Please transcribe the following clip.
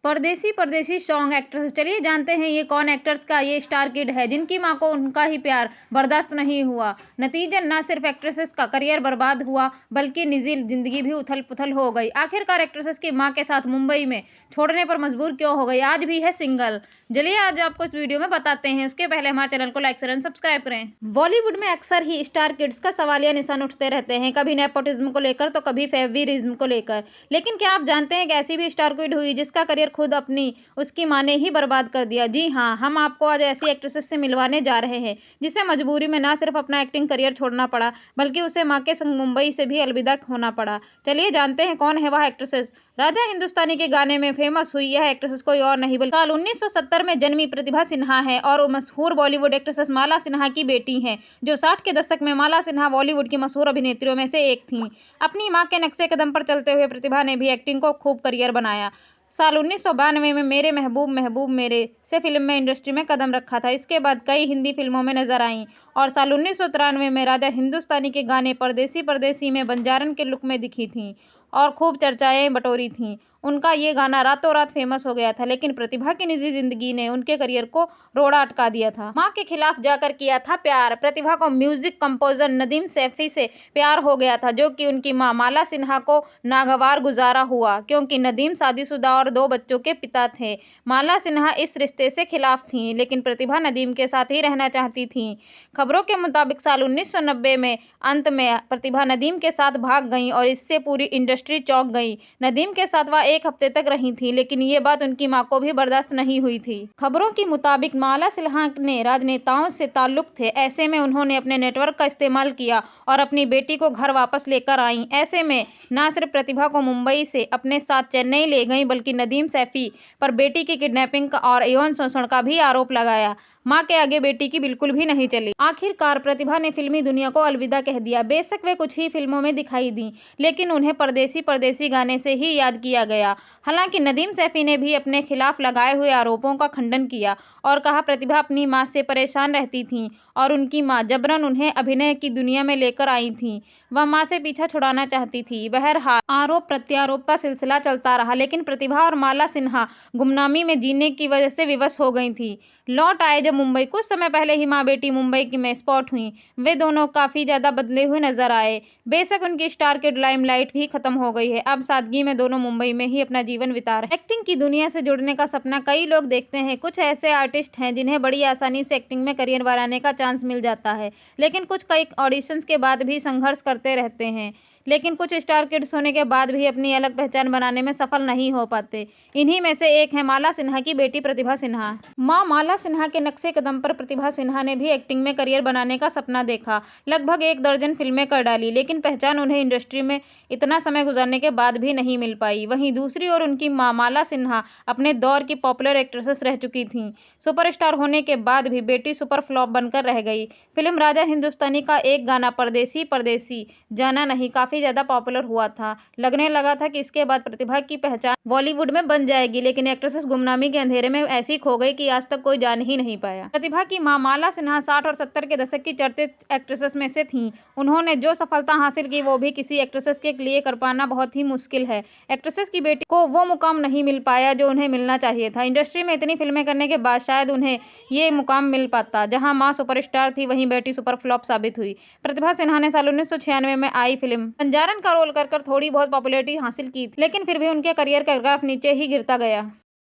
परदेसी परदेसी song actress. चलिए जानते हैं ये कौन एक्टर्स का ये स्टार किड है जिनकी मां को उनका ही प्यार बर्दाश्त नहीं हुआ। नतीजन न सिर्फ एक्ट्रेसेस का करियर बर्बाद हुआ बल्कि निजी जिंदगी भी उथल पुथल हो गई। आखिरकार एक्ट्रेसेस की मां के साथ मुंबई में छोड़ने पर मजबूर क्यों हो गई, आज भी है सिंगल। चलिए आज आपको इस वीडियो में बताते हैं। उसके पहले हमारे चैनल को लाइक शेयर एंड सब्सक्राइब करें। बॉलीवुड में अक्सर ही स्टार किड्स का सवालिया निशान उठते रहते हैं, कभी नेपोटिज्म को लेकर तो कभी फेवरिज्म को लेकर। लेकिन क्या आप जानते हैं कि ऐसी भी स्टार किड हुई जिसका करियर खुद अपनी उसकी मां ने ही बर्बाद कर दिया। जी हाँ, हम आपको आज ऐसी एक्ट्रेसेस से मिलवाने जा रहे हैं जिसे मजबूरी में ना सिर्फ अपना एक्टिंग करियर छोड़ना पड़ा बल्कि उसे मां के संग मुंबई से भी अलविदा होना पड़ा। चलिए जानते हैं कौन है वह एक्ट्रेसेस। राजा हिंदुस्तानी के गाने में फेमस हुई यह एक्ट्रेसेस कोई और नहीं बल्कि साल 1970 में जन्मी प्रतिभा सिन्हा है और मशहूर बॉलीवुड एक्ट्रेसेस माला सिन्हा की बेटी हैं, जो 60 के दशक में माला सिन्हा बॉलीवुड की मशहूर अभिनेत्रियों में से एक थीं। अपनी मां के नक्शे कदम पर चलते हुए प्रतिभा ने भी एक्टिंग को खूब करियर बनाया। साल 1992 में मेरे महबूब महबूब मेरे से फिल्म में इंडस्ट्री में कदम रखा था। इसके बाद कई हिंदी फिल्मों में नजर आईं और साल 1993 में राजा हिंदुस्तानी के गाने परदेसी परदेसी में बंजारन के लुक में दिखी थीं और खूब चर्चाएं बटोरी थीं। उनका ये गाना रातों रात फेमस हो गया था, लेकिन प्रतिभा की निजी जिंदगी ने उनके करियर को रोड़ा अटका दिया था। मां के खिलाफ जाकर किया था प्यार। प्रतिभा को म्यूजिक कंपोजर नदीम सैफी से प्यार हो गया था, जो कि उनकी मां माला सिन्हा को नागवार गुजारा हुआ क्योंकि नदीम शादीशुदा और 2 बच्चों के पिता थे। माला सिन्हा इस रिश्ते से खिलाफ थीं, लेकिन प्रतिभा नदीम के साथ ही रहना चाहती थीं। खबरों के मुताबिक साल 1990 में अंत में प्रतिभा नदीम के साथ भाग गईं और इससे पूरी इंडस्ट्री चौंक गई। नदीम के साथ वह 1 हफ्ते तक रही थी, लेकिन ये बात उनकी मां को भी बर्दाश्त नहीं हुई थी। खबरों के मुताबिक माला सिन्हा ने राजनेताओं से ताल्लुक थे, ऐसे में उन्होंने अपने नेटवर्क का इस्तेमाल किया और अपनी बेटी को घर वापस लेकर आईं। ऐसे में न सिर्फ प्रतिभा को मुंबई से अपने साथ चेन्नई ले गईं बल्कि नदीम सैफी पर बेटी की किडनैपिंग और यौन शोषण का भी आरोप लगाया। मां के आगे बेटी की बिल्कुल भी नहीं चली। आखिरकार प्रतिभा ने फिल्मी दुनिया को अलविदा कह दिया। बेशक वे कुछ ही फिल्मों में दिखाई दी, लेकिन उन्हें परदेसी परदेसी गाने से ही याद किया गया। हालांकि नदीम सैफी ने भी अपने खिलाफ लगाए हुए आरोपों का खंडन किया और कहा प्रतिभा अपनी मां से परेशान रहती थी और उनकी मां जबरन उन्हें अभिनय की दुनिया में लेकर आई थी। वह मां से पीछा छुड़ाना चाहती थी। बहरहाल आरोप प्रत्यारोप का सिलसिला चलता रहा, लेकिन प्रतिभा और माला सिन्हा गुमनामी में जीने की वजह से विवश हो गई थी। लौट आए जब मुंबई, कुछ समय पहले ही मां बेटी मुंबई की में स्पॉट हुई। वे दोनों काफी ज्यादा बदले हुए नजर आए। बेशक उनकी स्टार किड लाइमलाइट भी खत्म हो गई है। अब सादगी में दोनों मुंबई में ही अपना जीवन बिता रहे। एक्टिंग की दुनिया से जुड़ने का सपना कई लोग देखते हैं। कुछ ऐसे आर्टिस्ट हैं जिन्हें बड़ी आसानी से एक्टिंग में करियर बनाने का चांस मिल जाता है, लेकिन कुछ कई ऑडिशंस के बाद भी संघर्ष करते रहते हैं। लेकिन कुछ स्टार किड्स होने के बाद भी अपनी अलग पहचान बनाने में सफल नहीं हो पाते। इन्हीं में से एक है माला सिन्हा की बेटी प्रतिभा सिन्हा। मां माला सिन्हा के नक्शे कदम पर प्रतिभा सिन्हा ने भी एक्टिंग में करियर बनाने का सपना देखा। लगभग 1 दर्जन फिल्में कर डाली, लेकिन पहचान उन्हें इंडस्ट्री में इतना समय गुजरने के बाद भी नहीं मिल पाई। वहीं दूसरी ओर उनकी मां माला सिन्हा अपने दौर की पॉपुलर एक्ट्रेसेस रह चुकी थीं। सुपरस्टार होने के बाद भी बेटी सुपर फ्लॉप बनकर रह गई। फिल्म राजा हिंदुस्तानी का एक गाना परदेसी परदेसी जाना नहीं काफी ज्यादा पॉपुलर हुआ था। लगने लगा था कि इसके बाद प्रतिभा की पहचान बॉलीवुड में बन जाएगी, लेकिन एक्ट्रेसेस गुमनामी के अंधेरे में ऐसी खो गई कि आज तक कोई जान ही नहीं पाया। प्रतिभा की मां माला सिन्हा 60 और 70 के दशक की चर्चित एक्ट्रेसेस में से थीं। उन्होंने जो सफलता हासिल की वो भी किसी एक्ट्रेसेस के लिए कर पाना बहुत ही मुश्किल है। एक्ट्रेसेस की बेटी को वो मुकाम नहीं मिल पाया जो उन्हें मिलना चाहिए था। इंडस्ट्री में इतनी फिल्में करने के बाद शायद उन्हें ये मुकाम मिल पाता। जहां मां सुपरस्टार थी वहीं बेटी सुपर फ्लॉप साबित हुई। प्रतिभा सिन्हा ने साल 1996 में आई फिल्म बंजारन का रोल कर थोड़ी बहुत पॉपुलैरिटी हासिल की थी, लेकिन फिर भी उनके करियर का ग्राफ नीचे ही गिरता गया।